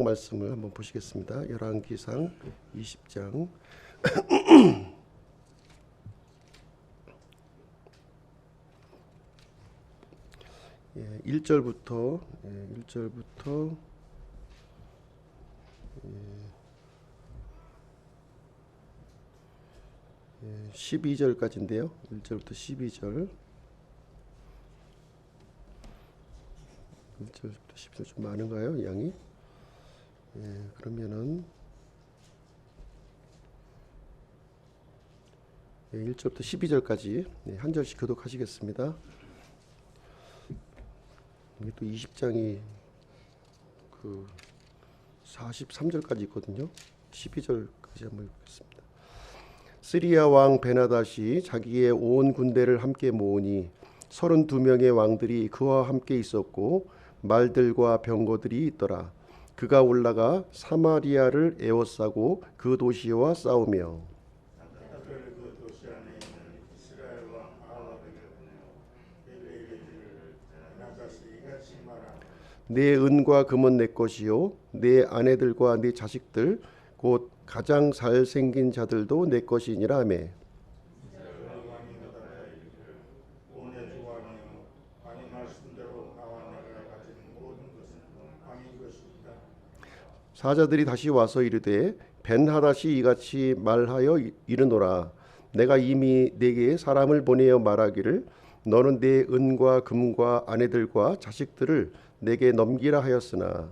말씀을 한번 보시겠습니다. 열왕기상 20장 1절부터 12절까지인데요. 1절부터 12절 1절부터 12절 좀 많은가요? 양이? 그러면은 1절부터 12절까지 한 절씩 교독하시겠습니다. 이게 또 20장이 그 43절까지 있거든요. 12절까지 한번 읽겠습니다. 시리아 왕 베나닷이 자기의 온 군대를 함께 모으니 32명의 왕들이 그와 함께 있었고 말들과 병거들이 있더라. 그가 올라가 사마리아를 에워싸고 그 도시와 싸우며 내 은과 금은 내 것이요 내 아내들과 내 자식들 곧 가장 잘생긴 자들도 내 것이니라 하며 사자들이 다시 와서 이르되 벤하닷이 이같이 말하여 이르노라. 내가 이미 내게 사람을 보내어 말하기를 너는 내 은과 금과 아내들과 자식들을 내게 넘기라 하였으나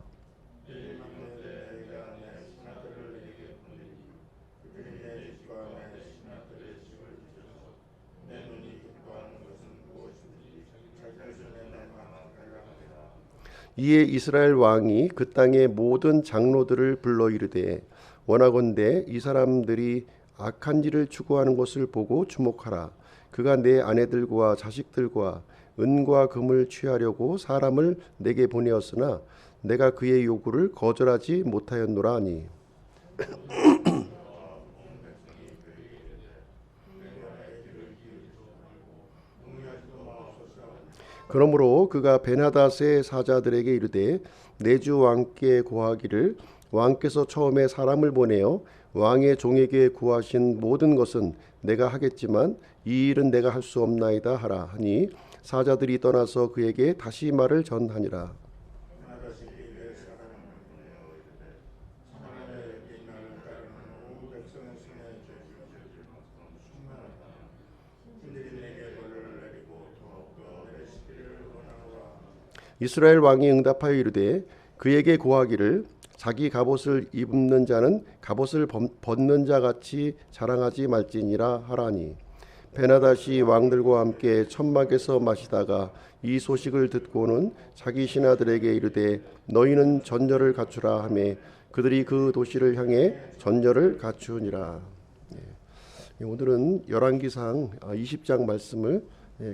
이에 이스라엘 왕이 그 땅의 모든 장로들을 불러 이르되 원하건대 이 사람들이 악한 일을 추구하는 것을 보고 주목하라. 그가 내 아내들과 자식들과 은과 금을 취하려고 사람을 내게 보내었으나 내가 그의 요구를 거절하지 못하였노라 하니 그러므로 그가 베나닷의 사자들에게 이르되 내 주 왕께 고하기를 왕께서 처음에 사람을 보내어 왕의 종에게 구하신 모든 것은 내가 하겠지만 이 일은 내가 할 수 없나이다 하라 하니 사자들이 떠나서 그에게 다시 말을 전하니라. 이스라엘 왕이 응답하여 이르되 그에게 고하기를 자기 갑옷을 입는 자는 갑옷을 벗는 자 같이 자랑하지 말지니라 하라니 베나닷이 왕들과 함께 천막에서 마시다가 이 소식을 듣고는 자기 신하들에게 이르되 너희는 전열을 갖추라 하매 그들이 그 도시를 향해 전열을 갖추니라. 오늘은 열왕기상 20장 말씀을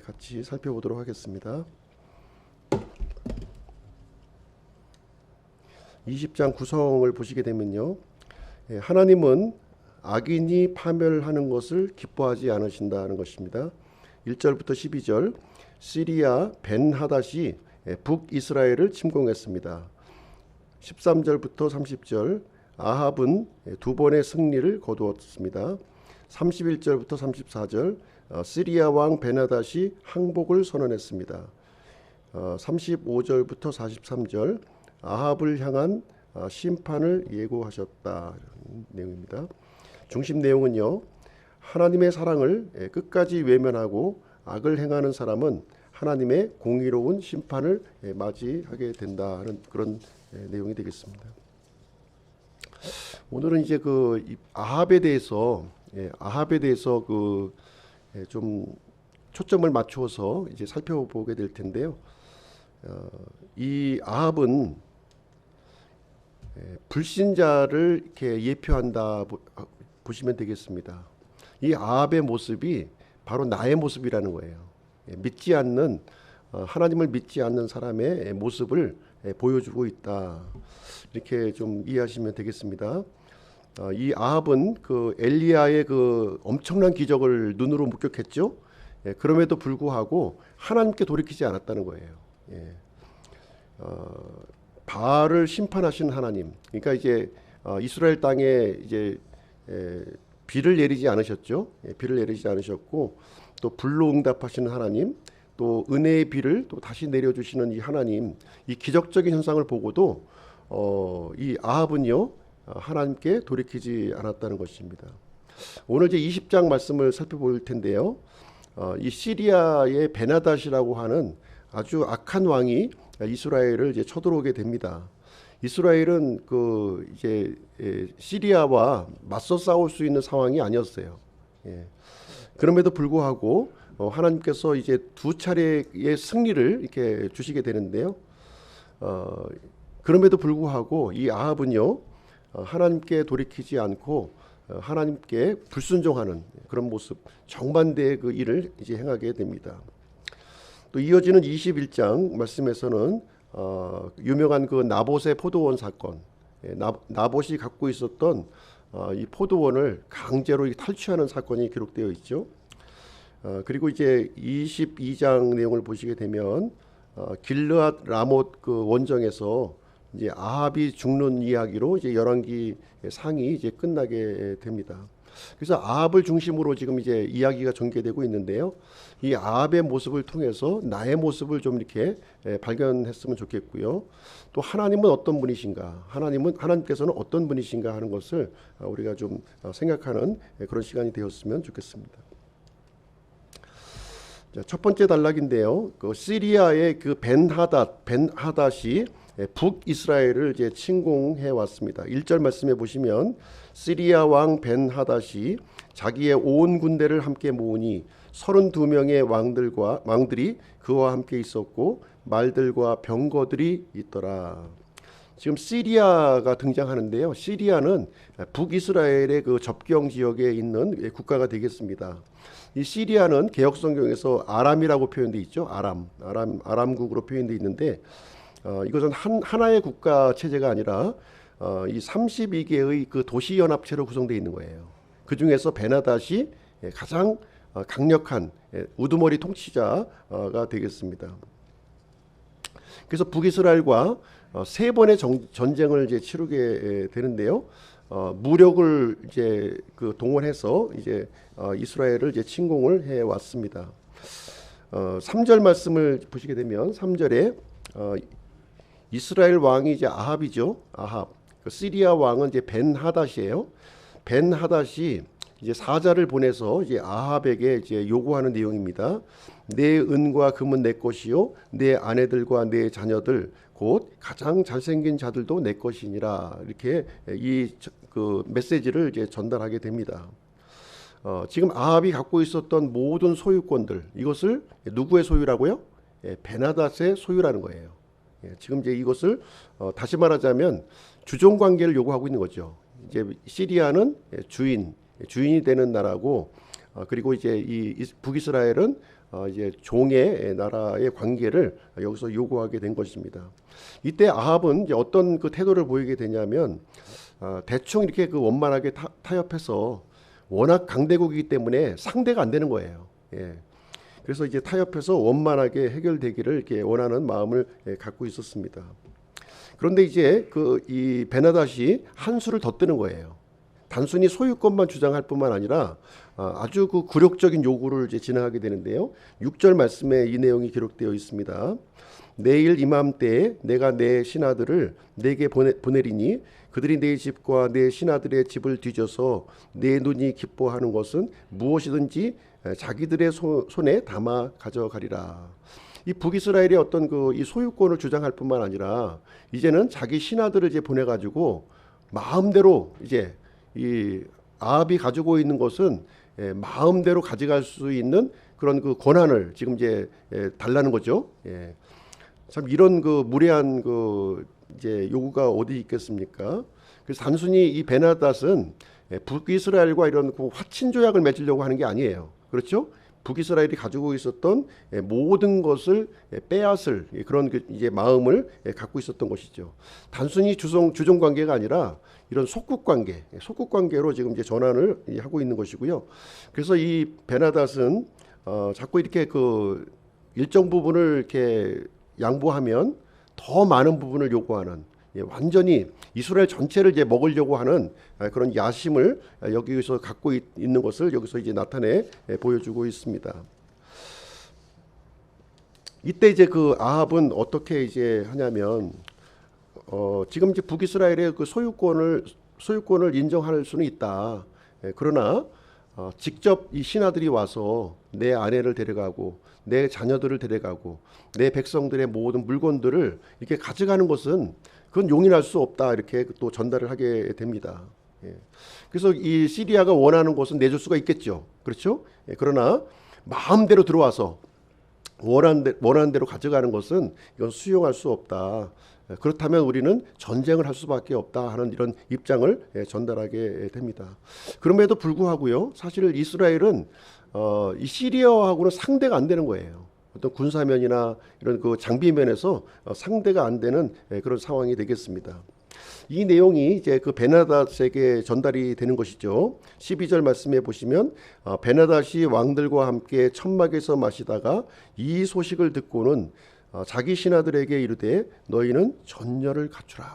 같이 살펴보도록 하겠습니다. 20장 구성을 보시게 되면요, 하나님은 악인이 파멸하는 것을 기뻐하지 않으신다는 것입니다. 1절부터 12절 시리아 벤하닷이 북이스라엘을 침공했습니다. 13절부터 30절 아합은 두 번의 승리를 거두었습니다. 31절부터 34절 시리아 왕 벤하닷이 항복을 선언했습니다. 35절부터 43절 아합을 향한 심판을 예고하셨다 내용입니다. 중심 내용은요, 하나님의 사랑을 끝까지 외면하고 악을 행하는 사람은 하나님의 공의로운 심판을 맞이하게 된다는 그런 내용이 되겠습니다. 오늘은 이제 그 아합에 대해서 그 좀 초점을 맞추어서 이제 살펴보게 될 텐데요. 이 아합은 불신자를 이렇게 예표한다 보시면 되겠습니다. 이 아합의 모습이 바로 나의 모습이라는 거예요. 믿지 않는 하나님을 믿지 않는 사람의 모습을 보여주고 있다. 이렇게 좀 이해하시면 되겠습니다. 이 아합은 그 엘리야의 그 엄청난 기적을 눈으로 목격했죠. 그럼에도 불구하고 하나님께 돌이키지 않았다는 거예요. 바알을 심판하신 하나님. 그러니까 이제 이스라엘 땅에 이제 비를 내리지 않으셨죠. 비를 내리지 않으셨고 또 불로 응답하시는 하나님, 또 은혜의 비를 또 다시 내려주시는 이 하나님, 이 기적적인 현상을 보고도 이 아합은요 하나님께 돌이키지 않았다는 것입니다. 오늘 이제 20장 말씀을 살펴볼 텐데요. 이 시리아의 베나닷이라고 하는 아주 악한 왕이 이스라엘을 이제 쳐들어오게 됩니다. 이스라엘은 그 이제 시리아와 맞서 싸울 수 있는 상황이 아니었어요. 그럼에도 불구하고 하나님께서 이제 두 차례의 승리를 이렇게 주시게 되는데요. 그럼에도 불구하고 이 아합은요 하나님께 돌이키지 않고 하나님께 불순종하는 그런 모습, 정반대의 그 일을 이제 행하게 됩니다. 또 이어지는 21장 말씀에서는 유명한 그 나봇의 포도원 사건, 나봇이 갖고 있었던 이 포도원을 강제로 탈취하는 사건이 기록되어 있죠. 그리고 이제 22장 내용을 보시게 되면 길르앗 라못 그 원정에서 이제 아합이 죽는 이야기로 이제 열왕기 상이 이제 끝나게 됩니다. 그래서 아합을 중심으로 지금 이제 이야기가 전개되고 있는데요. 이 아합의 모습을 통해서 나의 모습을 좀 이렇게 발견했으면 좋겠고요. 또 하나님은 어떤 분이신가? 하나님께서는 어떤 분이신가 하는 것을 우리가 좀 생각하는 그런 시간이 되었으면 좋겠습니다. 자, 첫 번째 단락인데요. 그 시리아의 그 벤하닷이 북이스라엘을 이제 침공해 왔습니다. 1절 말씀해 보시면 시리아 왕 벤하닷이 자기의 온 군대를 함께 모으니 32명의 왕들이 그와 함께 있었고 말들과 병거들이 있더라. 지금 시리아가 등장하는데요. 시리아는 북이스라엘의 그 접경 지역에 있는 국가가 되겠습니다. 이 시리아는 개역 성경에서 아람이라고 표현되어 있죠. 아람국으로 표현되어 있는데 이것은 하나의 국가 체제가 아니라 이 32개의 그 도시 연합체로 구성되어 있는 거예요. 그 중에서 베나닷이 가장 강력한 우두머리 통치자가 되겠습니다. 그래서 북이스라엘과 세 번의 전쟁을 이제 치르게 되는데요. 무력을 이제 그 동원해서 이제 이스라엘을 이제 침공을 해 왔습니다. 3절 말씀을 보시게 되면 3절에 이스라엘 왕이 이제 아합이죠. 아합. 그 시리아 왕은 이제 벤하닷이에요. 벤하닷이 이제 사자를 보내서 이제 아합에게 이제 요구하는 내용입니다. 내 은과 금은 내 것이요, 내 아내들과 내 자녀들 곧 가장 잘생긴 자들도 내 것이니라. 이렇게 이 그 메시지를 이제 전달하게 됩니다. 지금 아합이 갖고 있었던 모든 소유권들, 이것을 누구의 소유라고요? 베나닷의 소유라는 거예요. 지금 이제 이것을 다시 말하자면 주종 관계를 요구하고 있는 거죠. 이제 시리아는 주인이 되는 나라고, 그리고 이제 이 북이스라엘은 이제 종의 나라의 관계를 여기서 요구하게 된 것입니다. 이때 아합은 이제 어떤 그 태도를 보이게 되냐면 대충 이렇게 그 원만하게 타협해서 워낙 강대국이기 때문에 상대가 안 되는 거예요. 그래서 이제 타협해서 원만하게 해결되기를 이렇게 원하는 마음을 갖고 있었습니다. 그런데 이제 그 이 베나닷이 한 수를 더 뜨는 거예요. 단순히 소유권만 주장할 뿐만 아니라 아주 그 굴욕적인 요구를 이제 진행하게 되는데요. 6절 말씀에 이 내용이 기록되어 있습니다. 내일 이맘때에 내가 내 신하들을 내게 보내리니 그들이 내 집과 내 신하들의 집을 뒤져서 내 눈이 기뻐하는 것은 무엇이든지 자기들의 손에 담아 가져가리라. 이 북이스라엘의 어떤 그 이 소유권을 주장할 뿐만 아니라 이제는 자기 신하들을 이제 보내가지고 마음대로 이제 이 아합이 가지고 있는 것은 마음대로 가져갈 수 있는 그런 그 권한을 지금 이제 달라는 거죠. 참 이런 그 무례한 그 이제 요구가 어디 있겠습니까? 그래서 단순히 이 베나닷은 북이스라엘과 이런 그 화친 조약을 맺으려고 하는 게 아니에요. 그렇죠? 북이스라엘이 가지고 있었던 모든 것을 빼앗을 그런 이제 마음을 갖고 있었던 것이죠. 단순히 주종 관계가 아니라 이런 속국 관계로 지금 이제 전환을 하고 있는 것이고요. 그래서 이 베나닷은 자꾸 이렇게 그 일정 부분을 이렇게 양보하면 더 많은 부분을 요구하는, 완전히 이스라엘 전체를 이제 먹으려고 하는 그런 야심을 여기서 갖고 있는 것을 여기서 이제 나타내 보여주고 있습니다. 이때 이제 그 아합은 어떻게 이제 하냐면, 지금 이제 북이스라엘의 그 소유권을 인정할 수는 있다. 그러나 직접 이 신하들이 와서 내 아내를 데려가고 내 자녀들을 데려가고 내 백성들의 모든 물건들을 이렇게 가져가는 것은 그건 용인할 수 없다, 이렇게 또 전달을 하게 됩니다. 그래서 이 시리아가 원하는 것은 내줄 수가 있겠죠. 그렇죠? 그러나 마음대로 들어와서 원하는 대로 가져가는 것은 이건 수용할 수 없다. 그렇다면 우리는 전쟁을 할 수밖에 없다 하는 이런 입장을 전달하게 됩니다. 그럼에도 불구하고요, 사실 이스라엘은 이 시리아하고는 상대가 안 되는 거예요. 어떤 군사면이나 이런 그 장비면에서 상대가 안 되는 그런 상황이 되겠습니다. 이 내용이 이제 그 베나닷에게 전달이 되는 것이죠. 12절 말씀에 보시면 베나닷이 왕들과 함께 천막에서 마시다가 이 소식을 듣고는 자기 신하들에게 이르되 너희는 전열을 갖추라.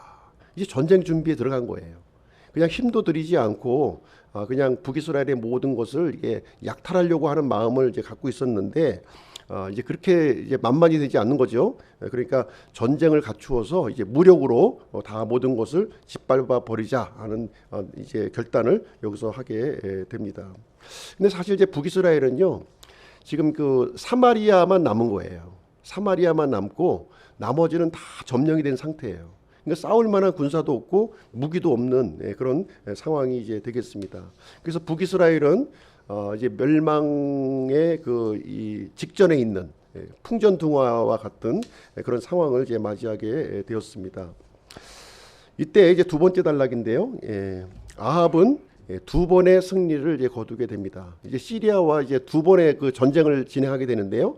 이제 전쟁 준비에 들어간 거예요. 그냥 힘도 들이지 않고 그냥 북이스라엘의 모든 것을 이게 약탈하려고 하는 마음을 이제 갖고 있었는데, 이제 그렇게 이제 만만히 되지 않는 거죠. 그러니까 전쟁을 갖추어서 이제 무력으로 다 모든 것을 짓밟아 버리자 하는 이제 결단을 여기서 하게 됩니다. 근데 사실 이제 북이스라엘은요, 지금 그 사마리아만 남은 거예요. 사마리아만 남고 나머지는 다 점령이 된 상태예요. 그러니까 싸울 만한 군사도 없고 무기도 없는 그런 상황이 이제 되겠습니다. 그래서 북이스라엘은 이제 멸망의 그 이 직전에 있는 풍전등화와 같은 그런 상황을 이제 맞이하게 되었습니다. 이때 이제 두 번째 단락인데요. 아합은 두 번의 승리를 이제 거두게 됩니다. 이제 시리아와 이제 두 번의 그 전쟁을 진행하게 되는데요.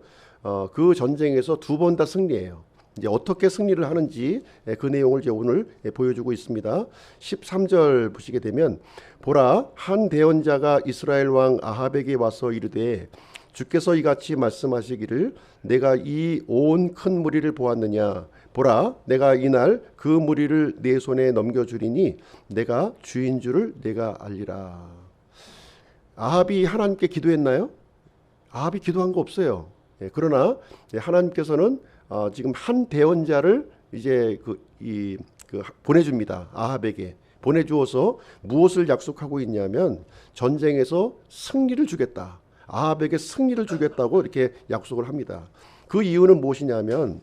그 전쟁에서 두 번 다 승리해요. 이제 어떻게 승리를 하는지 그 내용을 이제 오늘 보여주고 있습니다. 13절 보시게 되면, 보라, 한 대언자가 이스라엘 왕 아합에게 와서 이르되 주께서 이같이 말씀하시기를 내가 이 온 큰 무리를 보았느냐. 보라, 내가 이날 그 무리를 내 손에 넘겨주리니 내가 주인 줄을 내가 알리라. 아합이 하나님께 기도했나요? 아합이 기도한 거 없어요. 그러나 하나님께서는 지금 한 대언자를 이제 보내줍니다. 아합에게 보내주어서 무엇을 약속하고 있냐면 전쟁에서 승리를 주겠다. 아합에게 승리를 주겠다고 이렇게 약속을 합니다. 그 이유는 무엇이냐면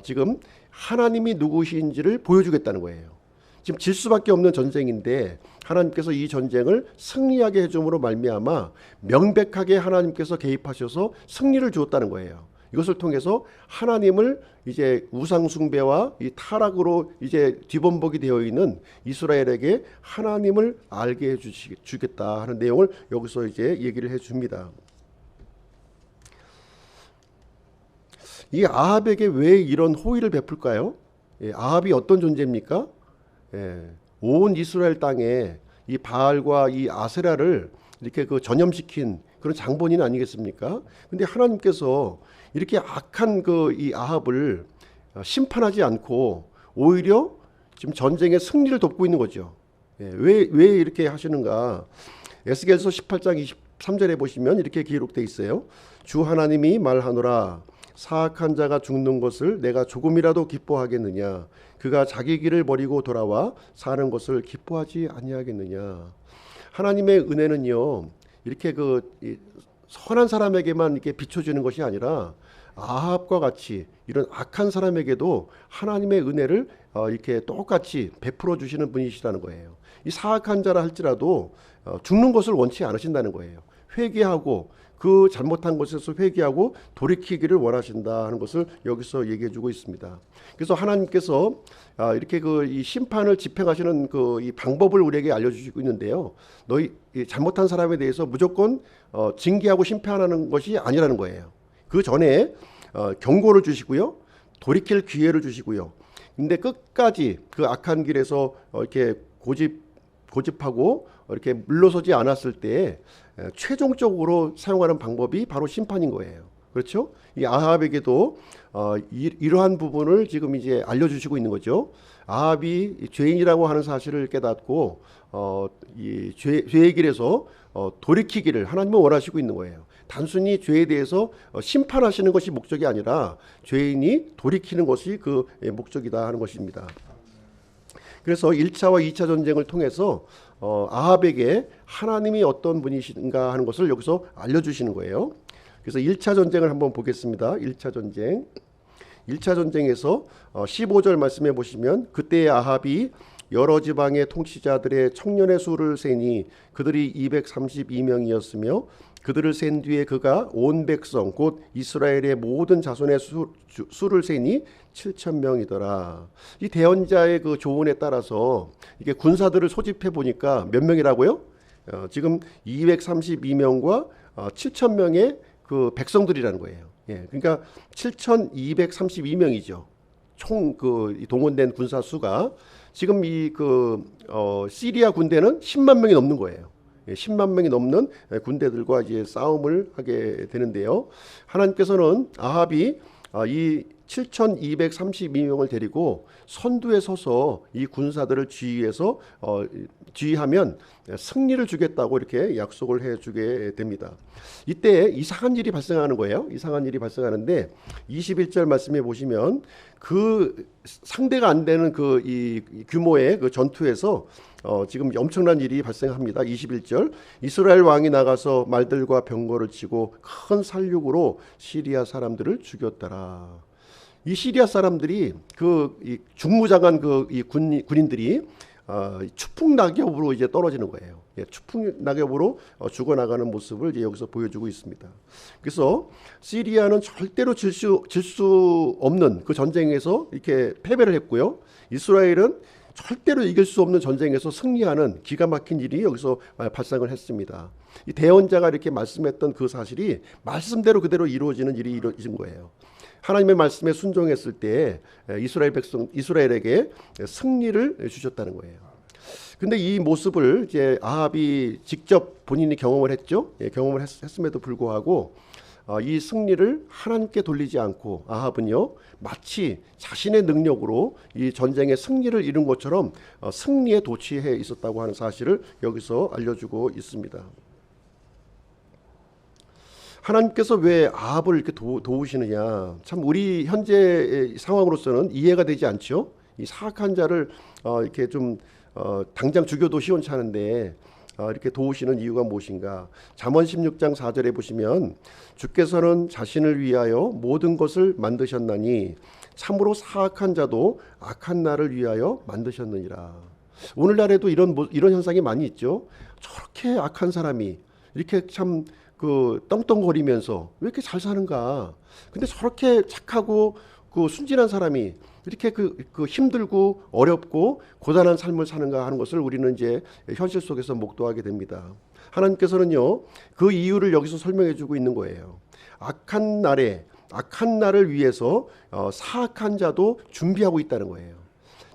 지금 하나님이 누구신지를 보여주겠다는 거예요. 지금 질 수밖에 없는 전쟁인데 하나님께서 이 전쟁을 승리하게 해줌으로 말미암아 명백하게 하나님께서 개입하셔서 승리를 주었다는 거예요. 이것을 통해서 하나님을 이제 우상 숭배와 이 타락으로 이제 뒤범벅이 되어 있는 이스라엘에게 하나님을 알게 해주겠다 하는 내용을 여기서 이제 얘기를 해줍니다. 이 아합에게 왜 이런 호의를 베풀까요? 아합이 어떤 존재입니까? 온 이스라엘 땅에 이 바알과 이 아세라를 이렇게 그 전염시킨 그런 장본인 아니겠습니까? 근데 하나님께서 이렇게 악한 그 이 아합을 심판하지 않고 오히려 지금 전쟁의 승리를 돕고 있는 거죠. 왜 이렇게 하시는가? 에스겔서 18장 23절에 보시면 이렇게 기록되어 있어요. 주 하나님이 말하노라. 사악한 자가 죽는 것을 내가 조금이라도 기뻐하겠느냐? 그가 자기 길을 버리고 돌아와 사는 것을 기뻐하지 아니하겠느냐? 하나님의 은혜는요, 이렇게 선한 사람에게만 이렇게 비춰지는 것이 아니라 아합과 같이 이런 악한 사람에게도 하나님의 은혜를 이렇게 똑같이 베풀어 주시는 분이시라는 거예요. 이 사악한 자라 할지라도 죽는 것을 원치 않으신다는 거예요. 회개하고 그 잘못한 것에서 회개하고 돌이키기를 원하신다 하는 것을 여기서 얘기해 주고 있습니다. 그래서 하나님께서 이렇게 이 심판을 집행하시는 이 방법을 우리에게 알려주시고 있는데요. 너희 잘못한 사람에 대해서 무조건 징계하고 심판하는 것이 아니라는 거예요. 그 전에 경고를 주시고요, 돌이킬 기회를 주시고요. 근데 끝까지 그 악한 길에서 이렇게 고집하고 이렇게 물러서지 않았을 때 최종적으로 사용하는 방법이 바로 심판인 거예요. 그렇죠? 이 아합에게도 이러한 부분을 지금 이제 알려주시고 있는 거죠. 아합이 죄인이라고 하는 사실을 깨닫고 이 죄의 길에서 돌이키기를 하나님은 원하시고 있는 거예요. 단순히 죄에 대해서 심판하시는 것이 목적이 아니라 죄인이 돌이키는 것이 그 목적이다 하는 것입니다. 그래서 1차와 2차 전쟁을 통해서 아합에게 하나님이 어떤 분이신가 하는 것을 여기서 알려주시는 거예요. 그래서 1차 전쟁을 한번 보겠습니다. 1차 전쟁. 1차 전쟁에서 15절 말씀해 보시면 그때의 아합이 여러 지방의 통치자들의 청년의 수를 세니 그들이 232명이었으며 그들을 센 뒤에 그가 온 백성 곧 이스라엘의 모든 자손의 수를 세니 7,000명이더라. 이 대언자의 그 조언에 따라서 이게 군사들을 소집해 보니까 몇 명이라고요? 지금 232명과 7,000명의 그 백성들이라는 거예요. 예, 그러니까 7,232명이죠. 총 그 동원된 군사 수가 지금 이 시리아 군대는 10만 명이 넘는 거예요. 10만 명이 넘는 군대들과 이제 싸움을 하게 되는데요. 하나님께서는 아합이 이 7,232명을 데리고 선두에 서서 이 군사들을 지휘하면 승리를 주겠다고 이렇게 약속을 해주게 됩니다. 이때 이상한 일이 발생하는 거예요. 이상한 일이 발생하는데 21절 말씀해 보시면 그 상대가 안 되는 이 규모의 그 전투에서 지금 엄청난 일이 발생합니다. 21절 이스라엘 왕이 나가서 말들과 병거를 치고 큰 살육으로 시리아 사람들을 죽였더라. 이 시리아 사람들이 이 중무장한 이 군인들이 추풍 낙엽으로 이제 떨어지는 거예요. 예, 추풍 낙엽으로 죽어나가는 모습을 이제 여기서 보여주고 있습니다. 그래서 시리아는 절대로 질 수 없는 그 전쟁에서 이렇게 패배를 했고요. 이스라엘은 절대로 이길 수 없는 전쟁에서 승리하는 기가 막힌 일이 여기서 발생을 했습니다. 이 대언자가 이렇게 말씀했던 그 사실이 말씀대로 그대로 이루어지는 일이 이루어진 거예요. 하나님의 말씀에 순종했을 때 이스라엘에게 승리를 주셨다는 거예요. 근데 이 모습을 이제 아합이 직접 본인이 경험을 했죠. 예, 경험을 했음에도 불구하고 이 승리를 하나님께 돌리지 않고 아합은요 마치 자신의 능력으로 이 전쟁의 승리를 이룬 것처럼 승리에 도취해 있었다고 하는 사실을 여기서 알려주고 있습니다. 하나님께서 왜 아합을 이렇게 도우시느냐? 참 우리 현재 상황으로서는 이해가 되지 않죠. 이 사악한 자를 이렇게 좀 당장 죽여도 시원찮은데 이렇게 도우시는 이유가 무엇인가? 잠언 16장 4절에 보시면 주께서는 자신을 위하여 모든 것을 만드셨나니 참으로 사악한 자도 악한 날을 위하여 만드셨느니라. 오늘날에도 이런 현상이 많이 있죠. 저렇게 악한 사람이 이렇게 참 떵떵거리면서 왜 이렇게 잘 사는가? 근데 저렇게 착하고 순진한 사람이 이렇게 힘들고 어렵고 고단한 삶을 사는가 하는 것을 우리는 이제 현실 속에서 목도하게 됩니다. 하나님께서는요 그 이유를 여기서 설명해 주고 있는 거예요. 악한 날을 위해서 사악한 자도 준비하고 있다는 거예요.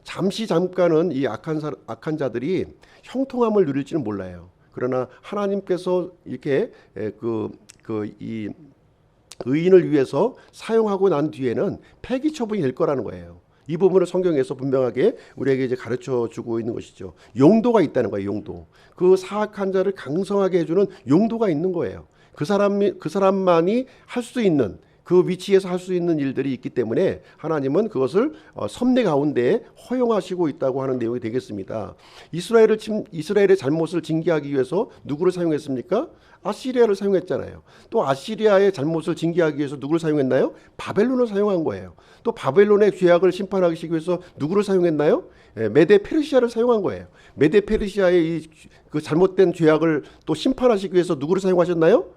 잠깐은 이 악한 자들이 형통함을 누릴지는 몰라요. 그러나 하나님께서 이렇게 이 의인을 위해서 사용하고 난 뒤에는 폐기 처분이 될 거라는 거예요. 이 부분을 성경에서 분명하게 우리에게 이제 가르쳐 주고 있는 것이죠. 용도가 있다는 거예요. 용도. 그 사악한 자를 강성하게 해주는 용도가 있는 거예요. 그 사람만이 할 수 있는 그 위치에서 할 수 있는 일들이 있기 때문에 하나님은 그것을 섭리 가운데 허용하시고 있다고 하는 내용이 되겠습니다. 이스라엘의 잘못을 징계하기 위해서 누구를 사용했습니까? 아시리아를 사용했잖아요. 또 아시리아의 잘못을 징계하기 위해서 누구를 사용했나요? 바벨론을 사용한 거예요. 또 바벨론의 죄악을 심판하기 위해서 누구를 사용했나요? 메데 페르시아를 사용한 거예요. 메데 페르시아의 그 잘못된 죄악을 또 심판하시기 위해서 누구를 사용하셨나요?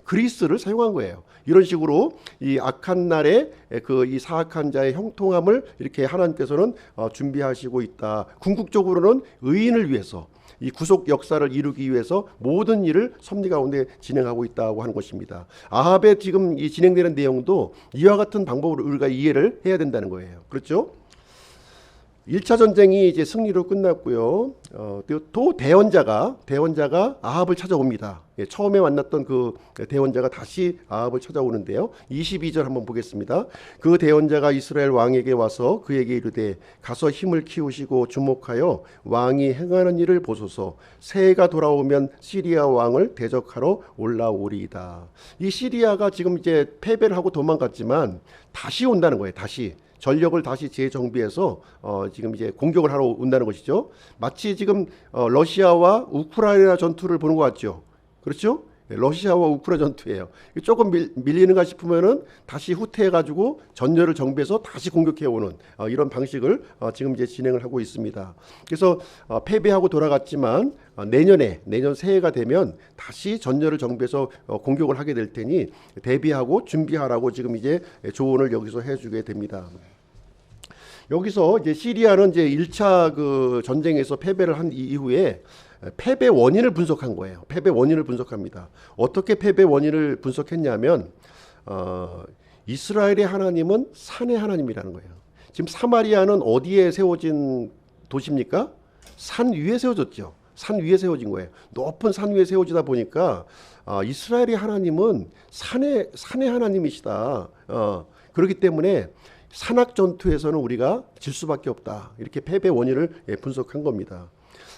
그리스를 사용한 거예요. 이런 식으로 이 악한 날에 이 사악한 자의 형통함을 이렇게 하나님께서는 준비하시고 있다. 궁극적으로는 의인을 위해서 이 구속 역사를 이루기 위해서 모든 일을 섭리 가운데 진행하고 있다고 하는 것입니다. 아합의 지금 이 진행되는 내용도 이와 같은 방법으로 우리가 이해를 해야 된다는 거예요. 그렇죠? 1차 전쟁이 이제 승리로 끝났고요. 또 대원자가 아합을 찾아옵니다. 예, 처음에 만났던 그 대원자가 다시 아합을 찾아오는데요. 22절 한번 보겠습니다. 그 대원자가 이스라엘 왕에게 와서 그에게 이르되 가서 힘을 키우시고 주목하여 왕이 행하는 일을 보소서. 새해가 돌아오면 시리아 왕을 대적하러 올라오리이다. 이 시리아가 지금 이제 패배를 하고 도망갔지만 다시 온다는 거예요. 다시. 전력을 다시 재정비해서 지금 이제 공격을 하러 온다는 것이죠. 마치 지금 러시아와 우크라이나 전투를 보는 것 같죠. 그렇죠? 러시아와 우크라이나 전투예요. 조금 밀리는가 싶으면은 다시 후퇴해가지고 전열을 정비해서 다시 공격해오는 이런 방식을 지금 이제 진행을 하고 있습니다. 그래서 패배하고 돌아갔지만 내년 새해가 되면 다시 전열을 정비해서 공격을 하게 될 테니 대비하고 준비하라고 지금 이제 조언을 여기서 해주게 됩니다. 여기서 이제 시리아는 이제 1차 그 전쟁에서 패배를 한 이후에 패배 원인을 분석한 거예요. 패배 원인을 분석합니다. 어떻게 패배 원인을 분석했냐면 이스라엘의 하나님은 산의 하나님이라는 거예요. 지금 사마리아는 어디에 세워진 도시입니까? 산 위에 세워졌죠. 산 위에 세워진 거예요. 높은 산 위에 세워지다 보니까 이스라엘의 하나님은 산의 하나님이시다. 그렇기 때문에 산악 전투에서는 우리가 질 수밖에 없다. 이렇게 패배 원인을 분석한 겁니다.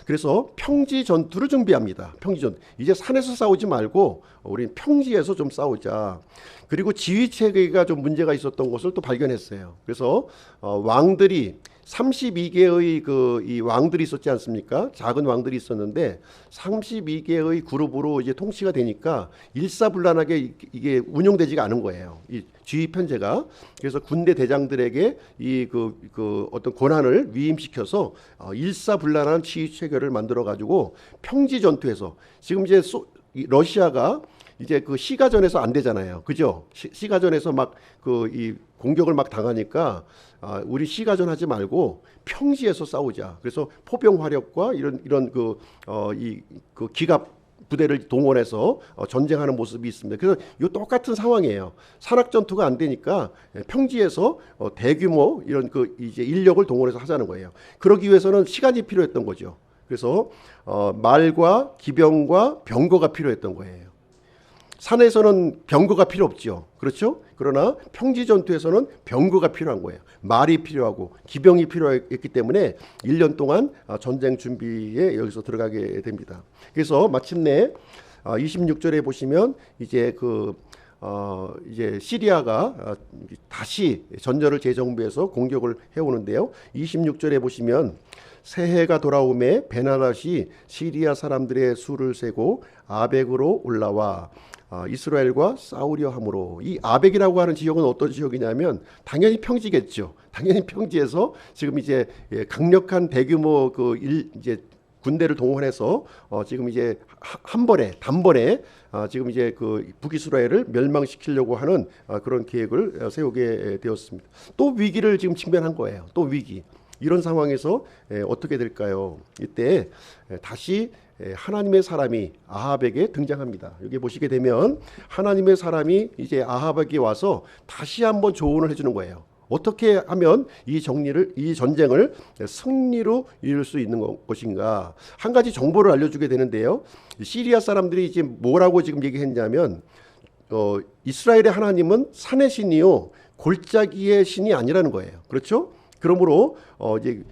그래서 평지 전투를 준비합니다. 평지 전투. 이제 산에서 싸우지 말고 우리는 평지에서 좀 싸우자. 그리고 지휘 체계가 좀 문제가 있었던 것을 또 발견했어요. 그래서 왕들이 32개의 이 왕들이 있었지 않습니까? 작은 왕들이 있었는데 32개의 그룹으로 이제 통치가 되니까 일사불란하게 이게 운영되지가 않은 거예요. 이 지휘 편제가. 그래서 군대 대장들에게 이 어떤 권한을 위임시켜서 일사불란한 지휘 체계를 만들어 가지고 평지 전투에서 지금 이제 러시아가 이제 그 시가전에서 안 되잖아요. 그죠? 시가전에서 막 이 공격을 막 당하니까 우리 시가전 하지 말고 평지에서 싸우자. 그래서 포병 화력과 이런 그 기갑 부대를 동원해서 전쟁하는 모습이 있습니다. 그래서 이 똑같은 상황이에요. 산악 전투가 안 되니까 평지에서 대규모 이런 이제 인력을 동원해서 하자는 거예요. 그러기 위해서는 시간이 필요했던 거죠. 그래서 말과 기병과 병거가 필요했던 거예요. 산에서는 병거가 필요 없죠. 그렇죠? 그러나 평지 전투에서는 병거가 필요한 거예요. 말이 필요하고 기병이 필요했기 때문에 1년 동안 전쟁 준비에 여기서 들어가게 됩니다. 그래서 마침내 26절에 보시면 이제 이제 시리아가 다시 전열을 재정비해서 공격을 해오는데요. 26절에 보시면 새해가 돌아오매 베나닷이 시리아 사람들의 수를 세고 아벡으로 올라와 이스라엘과 싸우려 함으로. 이 아벡이라고 하는 지역은 어떤 지역이냐면 당연히 평지겠죠. 당연히 평지에서 지금 이제 강력한 대규모 이제 군대를 동원해서 지금 이제 단번에 지금 이제 북이스라엘을 멸망시키려고 하는 그런 계획을 세우게 되었습니다. 또 위기를 지금 직면한 거예요. 또 위기. 이런 상황에서 어떻게 될까요? 이때 다시 하나님의 사람이 아합에게 등장합니다. 여기 보시게 되면 하나님의 사람이 이제 아합에게 와서 다시 한번 조언을 해주는 거예요. 어떻게 하면 이 전쟁을 승리로 이룰 수 있는 것인가? 한 가지 정보를 알려주게 되는데요. 시리아 사람들이 이제 뭐라고 지금 얘기했냐면 이스라엘의 하나님은 산의 신이요 골짜기의 신이 아니라는 거예요. 그렇죠? 그러므로 이제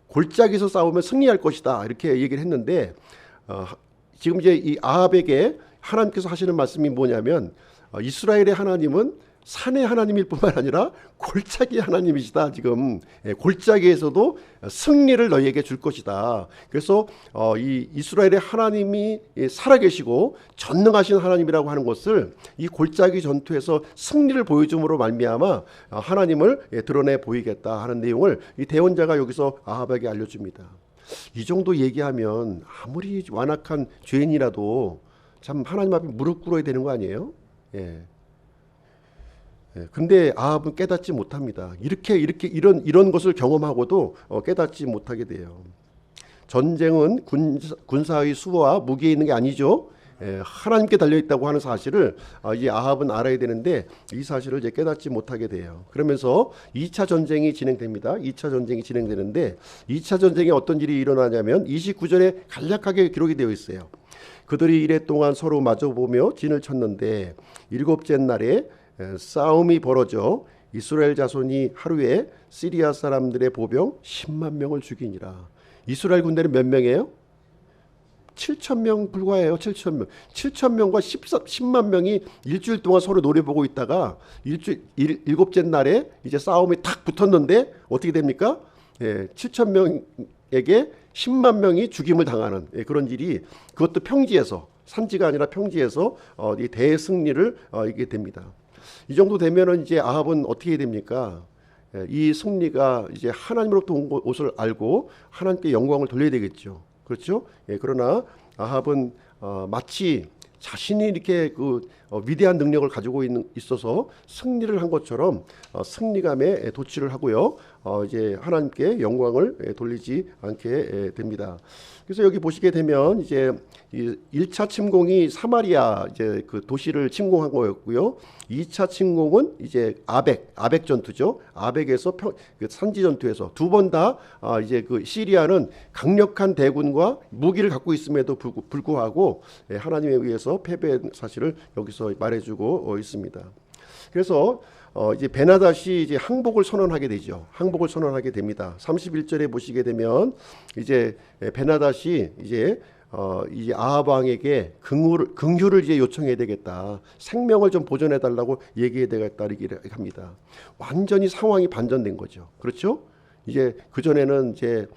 골짜기에서 싸우면 승리할 것이다 이렇게 얘기를 했는데 지금 이제 이 아합에게 하나님께서 하시는 말씀이 뭐냐면 이스라엘의 하나님은 산의 하나님일 뿐만 아니라 골짜기 하나님이시다. 지금 골짜기에서도 승리를 너희에게 줄 것이다. 그래서 이 이스라엘의 하나님이 살아계시고 전능하신 하나님이라고 하는 것을 이 골짜기 전투에서 승리를 보여줌으로 말미암아 하나님을 드러내 보이겠다 하는 내용을 이 대원자가 여기서 아합에게 알려줍니다. 이 정도 얘기하면 아무리 완악한 죄인이라도 참 하나님 앞에 무릎 꿇어야 되는 거 아니에요? 예. 근데 아합은 깨닫지 못합니다. 이런 것을 경험하고도 깨닫지 못하게 돼요. 전쟁은 군사의 수와 무기에 있는 게 아니죠. 하나님께 달려 있다고 하는 사실을 이제 아합은 알아야 되는데 이 사실을 이제 깨닫지 못하게 돼요. 그러면서 2차 전쟁이 진행됩니다. 2차 전쟁이 진행되는데 2차 전쟁에 어떤 일이 일어나냐면 29절에 간략하게 기록이 되어 있어요. 그들이 이래 동안 서로 마주보며 진을 쳤는데 일곱째 날에 싸움이 벌어져 이스라엘 자손이 하루에 시리아 사람들의 보병 10만 명을 죽이니라. 이스라엘 군대는 몇 명이에요? 7천 명 불과해요. 7천 명. 7천 명과 10만 명이 일주일 동안 서로 노려보고 있다가 일곱째 날에 이제 싸움이 탁 붙었는데 어떻게 됩니까? 7천 명에게 10만 명이 죽임을 당하는 그런 일이, 그것도 평지에서, 산지가 아니라 평지에서 이 대승리를 이게 됩니다. 이 정도 되면은 이제 아합은 어떻게 됩니까? 이 승리가 이제 하나님으로부터 온 것을 알고 하나님께 영광을 돌려야 되겠죠. 그렇죠? 그러나 아합은 마치 자신이 이렇게 위대한 능력을 가지고 있어서 승리를 한 것처럼 승리감에 도취를 하고요. 이제 하나님께 영광을 돌리지 않게 됩니다. 그래서 여기 보시게 되면 이제 1차 침공이 사마리아 이제 그 도시를 침공한 거였고요. 2차 침공은 이제 아벡 전투죠. 아벡에서 산지 전투에서 두 번 다 이제 그 시리아는 강력한 대군과 무기를 갖고 있음에도 불구하고 하나님에 의해서 패배한 사실을 여기서 말해주고 있습니다. 그래서 이제 베나닷이 이제 항복을 선언하게 되죠. 항복을 선언하게 됩니다. 31절에 보시게 되면 이제 베나닷이 이제 아합 왕에게 긍휼을 이제 요청해야 되겠다. 생명을 좀 보존해 달라고 얘기해야 되겠다 이렇게 합니다. 완전히 상황이 반전된 거죠. 그렇죠? 이제 그 전에는 이제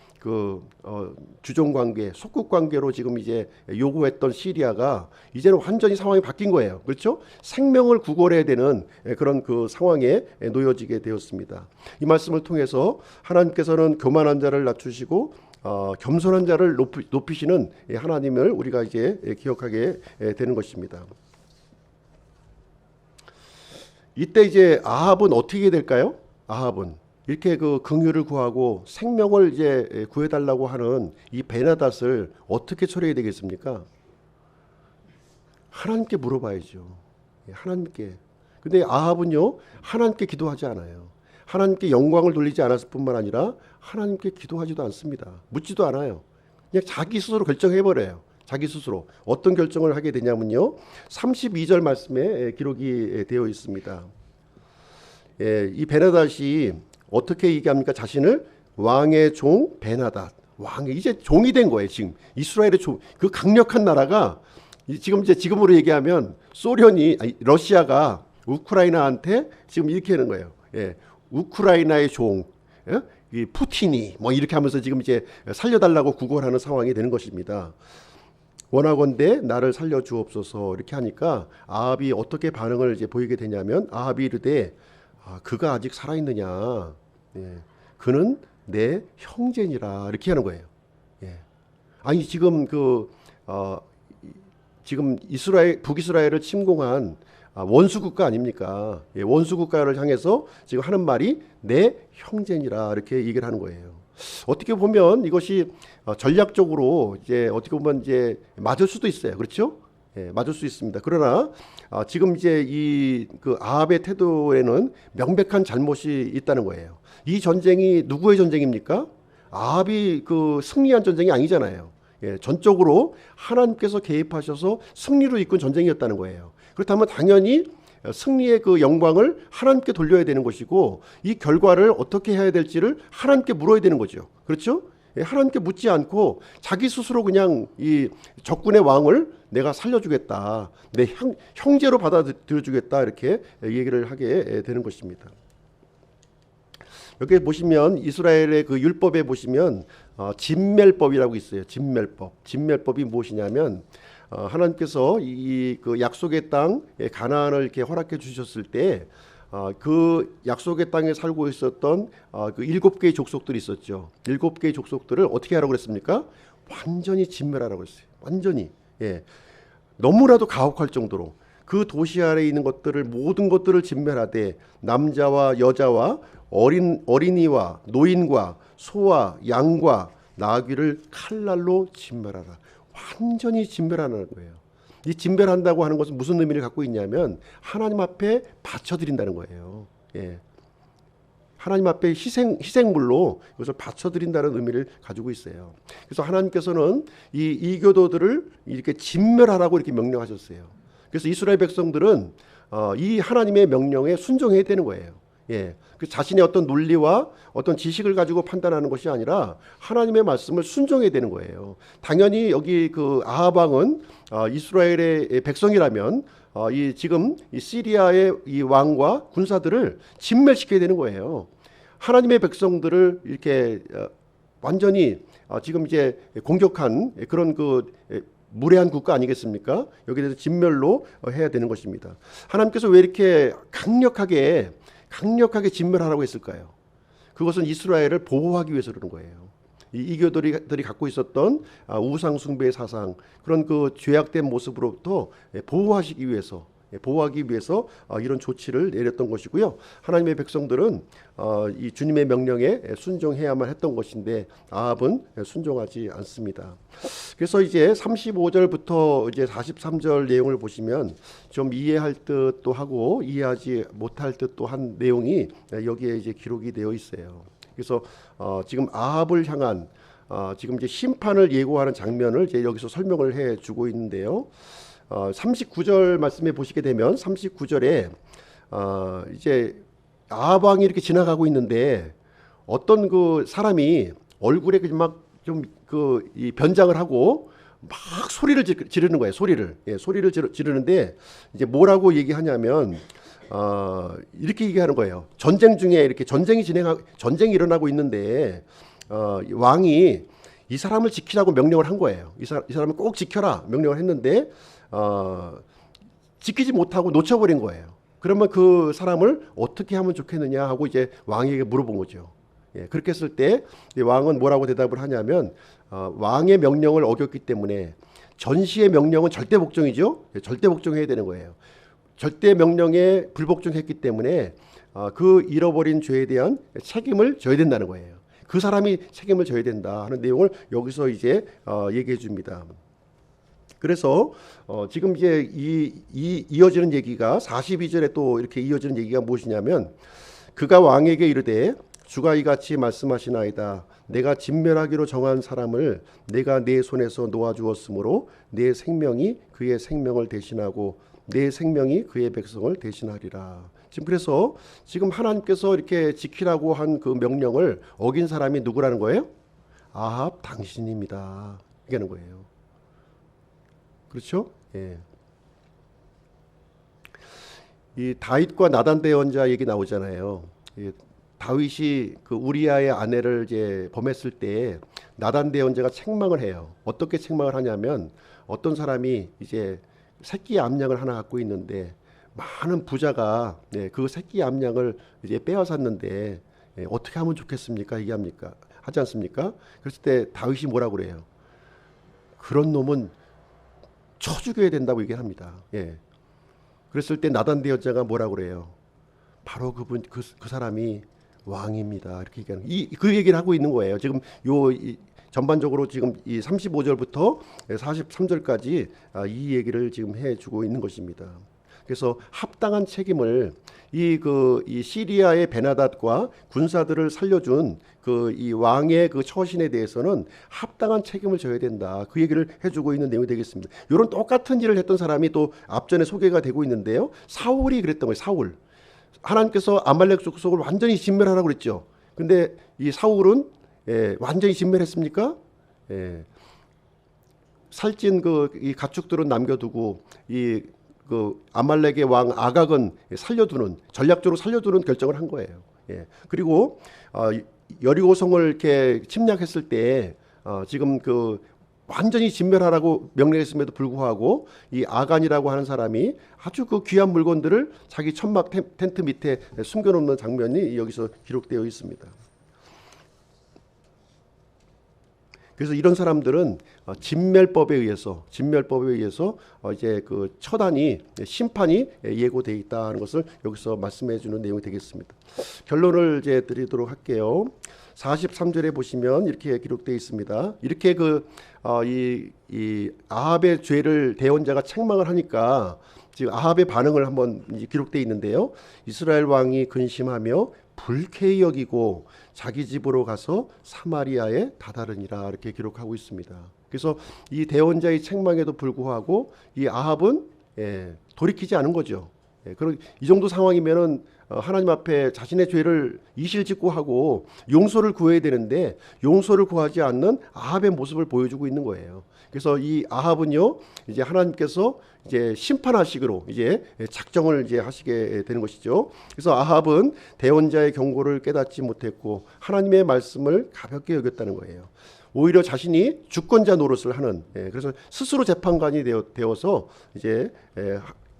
주종 관계, 속국 관계로 지금 이제 요구했던 시리아가 이제는 완전히 상황이 바뀐 거예요. 그렇죠? 생명을 구걸해야 되는 그런 그 상황에 놓여지게 되었습니다. 이 말씀을 통해서 하나님께서는 교만한 자를 낮추시고 겸손한 자를 높이시는 하나님을 우리가 이제 기억하게 되는 것입니다. 이때 이제 아합은 어떻게 될까요? 아합은 이렇게 그 긍휼을 구하고 생명을 이제 구해달라고 하는 이 베나닷을 어떻게 처리해야 되겠습니까? 하나님께 물어봐야죠. 하나님께. 근데 아합은요, 하나님께 기도하지 않아요. 하나님께 영광을 돌리지 않았을 뿐만 아니라 하나님께 기도하지도 않습니다. 묻지도 않아요. 그냥 자기 스스로 결정해버려요. 자기 스스로. 어떤 결정을 하게 되냐면요, 32절 말씀에 기록이 되어 있습니다. 이 베나닷이 어떻게 얘기합니까? 자신을 왕의 종 베나닷, 왕의 이제 종이 된 거예요. 지금 이스라엘의 종, 그 강력한 나라가 지금으로 얘기하면 러시아가 우크라이나한테 지금 이렇게 하는 거예요. 우크라이나의 종, 이 푸틴이 뭐 이렇게 하면서 지금 이제 살려달라고 구걸하는 상황이 되는 것입니다. 원하건대 나를 살려 주옵소서 이렇게 하니까 아합이 어떻게 반응을 이제 보이게 되냐면 아합이 이르되 그가 아직 살아있느냐? 그는 내 형제니라 이렇게 하는 거예요. 아니 지금 지금 북이스라엘을 침공한 원수 국가 아닙니까? 원수 국가를 향해서 지금 하는 말이 내 형제니라 이렇게 얘기를 하는 거예요. 어떻게 보면 이것이 전략적으로 이제 어떻게 보면 이제 맞을 수도 있어요. 그렇죠? 맞을 수 있습니다. 그러나 지금 이제 그 아합의 태도에는 명백한 잘못이 있다는 거예요. 이 전쟁이 누구의 전쟁입니까? 아합이 승리한 전쟁이 아니잖아요. 전적으로 하나님께서 개입하셔서 승리로 이끈 전쟁이었다는 거예요. 그렇다면 당연히 승리의 그 영광을 하나님께 돌려야 되는 것이고 이 결과를 어떻게 해야 될지를 하나님께 물어야 되는 거죠. 그렇죠? 하나님께 묻지 않고 자기 스스로 그냥 이 적군의 왕을 내가 살려주겠다, 내 형제로 받아들여주겠다 이렇게 얘기를 하게 되는 것입니다. 여기 보시면 이스라엘의 그 율법에 보시면 진멸법이라고 있어요. 진멸법이 무엇이냐면 하나님께서 그 약속의 땅 가나안을 이렇게 허락해 주셨을 때 그 약속의 땅에 살고 있었던 그 7개의 족속들이 있었죠. 7개의 족속들을 어떻게 하라고 그랬습니까? 완전히 진멸하라고 했어요. 완전히. 너무나도 가혹할 정도로 그 도시 안에 있는 모든 것들을 진멸하되 남자와 여자와 어린이와 노인과 소와 양과 나귀를 칼날로 진멸하라. 완전히 진멸하는 거예요. 이 진멸한다고 하는 것은 무슨 의미를 갖고 있냐면 하나님 앞에 바쳐드린다는 거예요. 예. 하나님 앞에 희생물로 이것을 바쳐드린다는 의미를 가지고 있어요. 그래서 하나님께서는 이 이교도들을 이렇게 진멸하라고 이렇게 명령하셨어요. 그래서 이스라엘 백성들은 이 하나님의 명령에 순종해야 되는 거예요. 예. 그 자신의 어떤 논리와 어떤 지식을 가지고 판단하는 것이 아니라 하나님의 말씀을 순종해야 되는 거예요. 당연히 여기 그 아합 왕은 이스라엘의 백성이라면 지금 이 시리아의 이 왕과 군사들을 진멸시켜야 되는 거예요. 하나님의 백성들을 이렇게 완전히 지금 이제 공격한 그런 그 무례한 국가 아니겠습니까? 여기에 대해서 진멸로 해야 되는 것입니다. 하나님께서 왜 이렇게 강력하게 진멸하라고 했을까요? 그것은 이스라엘을 보호하기 위해서 그러는 거예요. 이 이교도들이 갖고 있었던 우상 숭배의 사상, 그런 그 죄악된 모습으로부터 보호하기 위해서 이런 조치를 내렸던 것이고요. 하나님의 백성들은 이 주님의 명령에 순종해야만 했던 것인데 아합은 순종하지 않습니다. 그래서 이제 35절부터 이제 43절 내용을 보시면 좀 이해할 듯도 하고 이해하지 못할 듯도 한 내용이 여기에 이제 기록이 되어 있어요. 그래서 지금 아합을 향한 지금 이제 심판을 예고하는 장면을 이제 여기서 설명을 해주고 있는데요. 39절 말씀에 보시게 되면 39절에 이제 아합 왕이 이렇게 지나가고 있는데 어떤 그 사람이 얼굴에 막 좀 그 이 변장을 하고 막 소리를 지르는 거예요. 소리를 지르는데 뭐라고 얘기하냐면 이렇게 얘기하는 거예요. 전쟁 중에 이렇게 전쟁이 일어나고 있는데 왕이 이 사람을 지키라고 명령을 한 거예요. 이 사람을 꼭 지켜라 명령을 했는데 지키지 못하고 놓쳐버린 거예요. 그러면 그 사람을 어떻게 하면 좋겠느냐 하고 이제 왕에게 물어본 거죠. 예, 그렇게 했을 때 왕은 뭐라고 대답을 하냐면 왕의 명령을 어겼기 때문에 전시의 명령은 절대 복종이죠. 절대 복종해야 되는 거예요. 절대 명령에 불복종했기 때문에 그 잃어버린 죄에 대한 책임을 져야 된다는 거예요. 그 사람이 책임을 져야 된다 하는 내용을 여기서 이제 얘기해 줍니다. 그래서 지금 이제 이어지는 얘기가 42절에 또 이렇게 이어지는 얘기가 무엇이냐면 그가 왕에게 이르되 주가 이같이 말씀하시나이다. 내가 진멸하기로 정한 사람을 내가 내 손에서 놓아주었으므로 내 생명이 그의 생명을 대신하고 내 생명이 그의 백성을 대신하리라. 지금 그래서 지금 하나님께서 이렇게 지키라고 한 그 명령을 어긴 사람이 누구라는 거예요? 아합 당신입니다. 이게는 거예요. 그렇죠? 예. 이 다윗과 나단 대원자 얘기 나오잖아요. 다윗이 그 우리아의 아내를 이제 범했을 때 나단 대원자가 책망을 해요. 어떻게 책망을 하냐면 어떤 사람이 이제 새끼 암양을 하나 갖고 있는데 많은 부자가 그 새끼 암양을 이제 빼앗았는데 어떻게 하면 좋겠습니까? 얘기합니까? 하지 않습니까? 그랬을 때 다윗이 뭐라고 그래요? 그런 놈은 쳐 죽여야 된다고 얘기합니다. 예. 그랬을 때 나단 대원자가 뭐라고 그래요? 바로 그 사람이 왕입니다. 이렇게 얘기하는 그 얘기를 하고 있는 거예요. 지금 전반적으로 지금 이 35절부터 43절까지 이 얘기를 지금 해주고 있는 것입니다. 그래서 합당한 책임을 이 시리아의 베나닷과 군사들을 살려준 이 왕의 그 처신에 대해서는 합당한 책임을 져야 된다. 그 얘기를 해주고 있는 내용이 되겠습니다. 이런 똑같은 일을 했던 사람이 또 앞전에 소개가 되고 있는데요. 사울이 그랬던 거예요. 사울. 하나님께서 아말렉 족속을 완전히 진멸하라고 그랬죠. 근데 이 사울은 완전히 진멸했습니까? 살찐 이 가축들은 남겨두고 그 아말렉의 왕 아각은 전략적으로 살려두는 결정을 한 거예요. 그리고 여리고성을 이렇게 침략했을 때 지금 완전히 진멸하라고 명령했음에도 불구하고 이 아간이라고 하는 사람이 아주 그 귀한 물건들을 자기 천막 텐트 밑에 숨겨놓는 장면이 여기서 기록되어 있습니다. 그래서 이런 사람들은 진멸법에 의해서 이제 그 처단이 심판이 예고돼 있다는 것을 여기서 말씀해 주는 내용이 되겠습니다. 결론을 이제 드리도록 할게요. 43절에 보시면 이렇게 기록되어 있습니다. 이렇게 이 아합의 죄를 대언자가 책망을 하니까 지금 아합의 반응을 한번 기록되어 있는데요. 이스라엘 왕이 근심하며 불쾌히 여기고 자기 집으로 가서 사마리아에 다다르니라 이렇게 기록하고 있습니다. 그래서 이 대언자의 책망에도 불구하고 이 아합은 돌이키지 않은 거죠. 그럼 이 정도 상황이면은 하나님 앞에 자신의 죄를 이실직고하고 용서를 구해야 되는데 용서를 구하지 않는 아합의 모습을 보여주고 있는 거예요. 그래서 이 아합은요, 이제 하나님께서 이제 심판하시기로 이제 작정을 이제 하시게 되는 것이죠. 그래서 아합은 대언자의 경고를 깨닫지 못했고 하나님의 말씀을 가볍게 여겼다는 거예요. 오히려 자신이 주권자 노릇을 하는, 그래서 스스로 재판관이 되어서 이제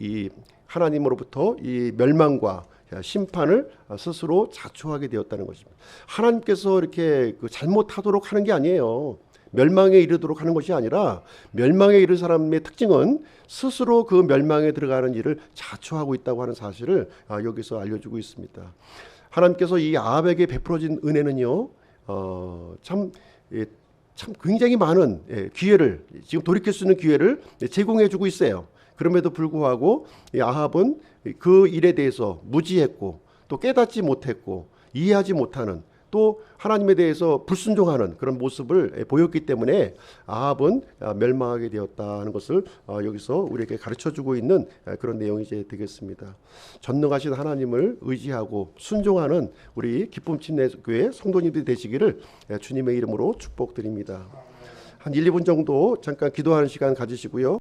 이 하나님으로부터 이 멸망과 심판을 스스로 자초하게 되었다는 것입니다. 하나님께서 이렇게 잘못하도록 하는 게 아니에요. 멸망에 이르도록 하는 것이 아니라 멸망에 이른 사람의 특징은 스스로 그 멸망에 들어가는 일을 자초하고 있다고 하는 사실을 여기서 알려주고 있습니다. 하나님께서 이 아합에게 베풀어진 은혜는요, 참 굉장히 많은 기회를, 지금 돌이킬 수 있는 기회를 제공해주고 있어요. 그럼에도 불구하고 이 아합은 그 일에 대해서 무지했고 또 깨닫지 못했고 이해하지 못하는, 또 하나님에 대해서 불순종하는 그런 모습을 보였기 때문에 아합은 멸망하게 되었다는 것을 여기서 우리에게 가르쳐주고 있는 그런 내용이 이제 되겠습니다. 전능하신 하나님을 의지하고 순종하는 우리 기쁨 침례교회 성도님들이 되시기를 주님의 이름으로 축복드립니다. 한 1, 2분 정도 잠깐 기도하는 시간 가지시고요.